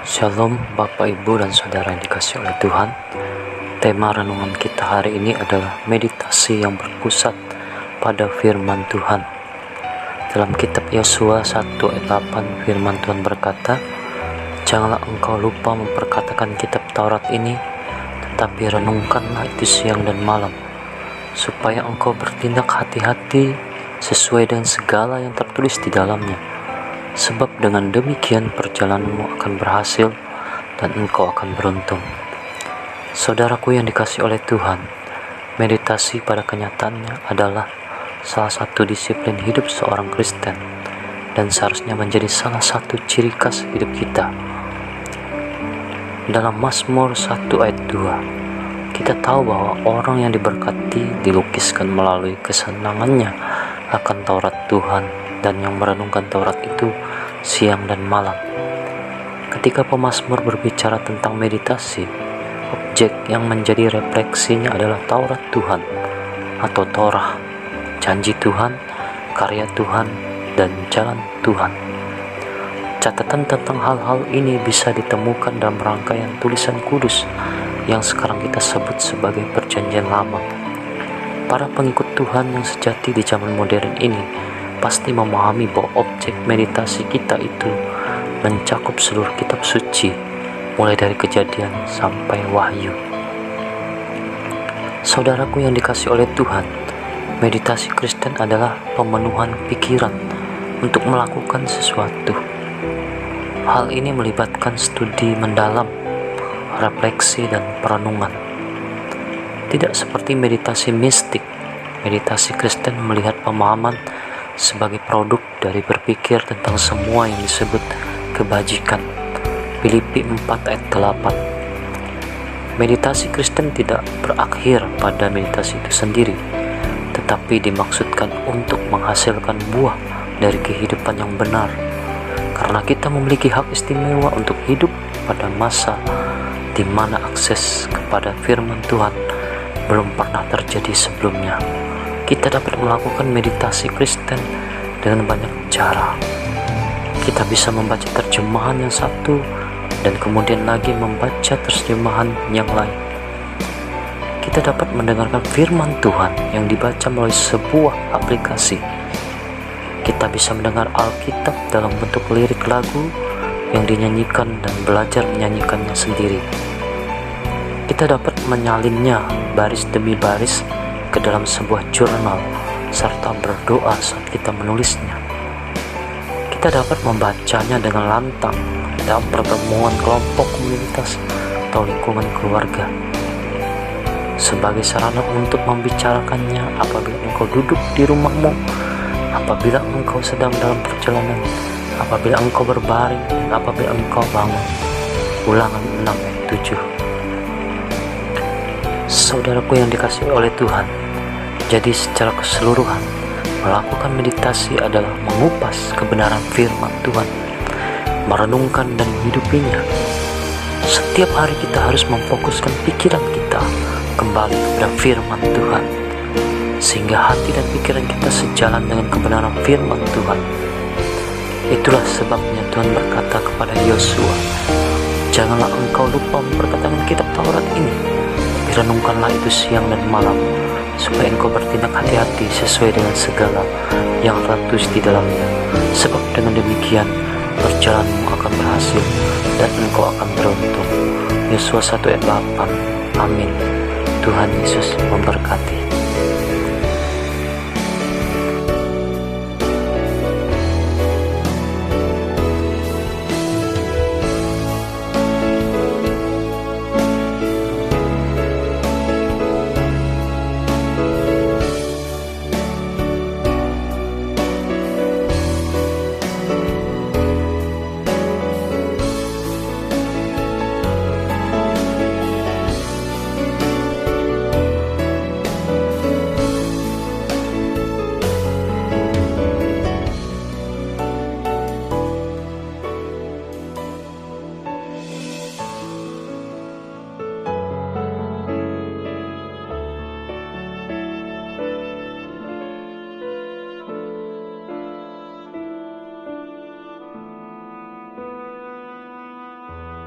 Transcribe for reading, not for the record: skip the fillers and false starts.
Shalom Bapak Ibu dan Saudara yang dikasihi oleh Tuhan. Tema renungan kita hari ini adalah meditasi yang berpusat pada firman Tuhan. Dalam kitab Yosua 1 ayat 8 firman Tuhan berkata, "Janganlah engkau lupa memperkatakan kitab Taurat ini, tetapi renungkanlah itu siang dan malam, supaya engkau bertindak hati-hati sesuai dengan segala yang tertulis di dalamnya. Sebab dengan demikian perjalananmu akan berhasil dan engkau akan beruntung." Saudaraku yang dikasihi oleh Tuhan, meditasi pada kenyataannya adalah salah satu disiplin hidup seorang Kristen dan seharusnya menjadi salah satu ciri khas hidup kita. Dalam Mazmur 1 ayat 2, kita tahu bahwa orang yang diberkati dilukiskan melalui kesenangannya akan Taurat Tuhan dan yang merenungkan Taurat itu siang dan malam. Ketika pemazmur berbicara tentang meditasi, objek yang menjadi refleksinya adalah Taurat Tuhan atau Torah, janji Tuhan, karya Tuhan, dan jalan Tuhan. Catatan tentang hal-hal ini bisa ditemukan dalam rangkaian tulisan kudus yang sekarang kita sebut sebagai Perjanjian Lama. Para pengikut Tuhan yang sejati di zaman modern ini pasti memahami bahwa objek meditasi kita itu mencakup seluruh kitab suci, mulai dari Kejadian sampai Wahyu. Saudaraku yang dikasihi oleh Tuhan, meditasi Kristen adalah pemenuhan pikiran untuk melakukan sesuatu. Hal ini melibatkan studi mendalam, refleksi, dan perenungan. Tidak seperti meditasi mistik, meditasi Kristen melihat pemahaman sebagai produk dari berpikir tentang semua yang disebut kebajikan. Filipi 4 ayat 8. Meditasi Kristen tidak berakhir pada meditasi itu sendiri, tetapi dimaksudkan untuk menghasilkan buah dari kehidupan yang benar. Karena kita memiliki hak istimewa untuk hidup pada masa di mana akses kepada firman Tuhan belum pernah terjadi sebelumnya. Kita dapat melakukan meditasi Kristen dengan banyak cara. Kita bisa membaca terjemahan yang satu dan kemudian lagi membaca terjemahan yang lain. Kita dapat mendengarkan firman Tuhan yang dibaca melalui sebuah aplikasi. Kita bisa mendengar Alkitab dalam bentuk lirik lagu yang dinyanyikan dan belajar menyanyikannya sendiri. Kita dapat menyalinnya baris demi baris ke dalam sebuah jurnal serta berdoa saat kita menulisnya. Kita dapat membacanya dengan lantang dalam pertemuan kelompok komunitas atau lingkungan keluarga. Sebagai sarana untuk membicarakannya apabila engkau duduk di rumahmu, apabila engkau sedang dalam perjalanan, apabila engkau berbaring, dan apabila engkau bangun. Ulangan 6 ayat 7. Saudaraku yang dikasihi oleh Tuhan, jadi secara keseluruhan, melakukan meditasi adalah mengupas kebenaran firman Tuhan, merenungkan dan menghidupinya. Setiap hari kita harus memfokuskan pikiran kita kembali kepada firman Tuhan, sehingga hati dan pikiran kita sejalan dengan kebenaran firman Tuhan. Itulah sebabnya Tuhan berkata kepada Yosua, "Janganlah engkau lupa memperkatakan kitab Taurat ini, renungkanlah itu siang dan malam, supaya engkau bertindak hati-hati sesuai dengan segala yang tertulis di dalamnya. Sebab dengan demikian perjalananmu akan berhasil dan engkau akan beruntung." Yosua 1 ayat 8. Amin. Tuhan Yesus memberkati.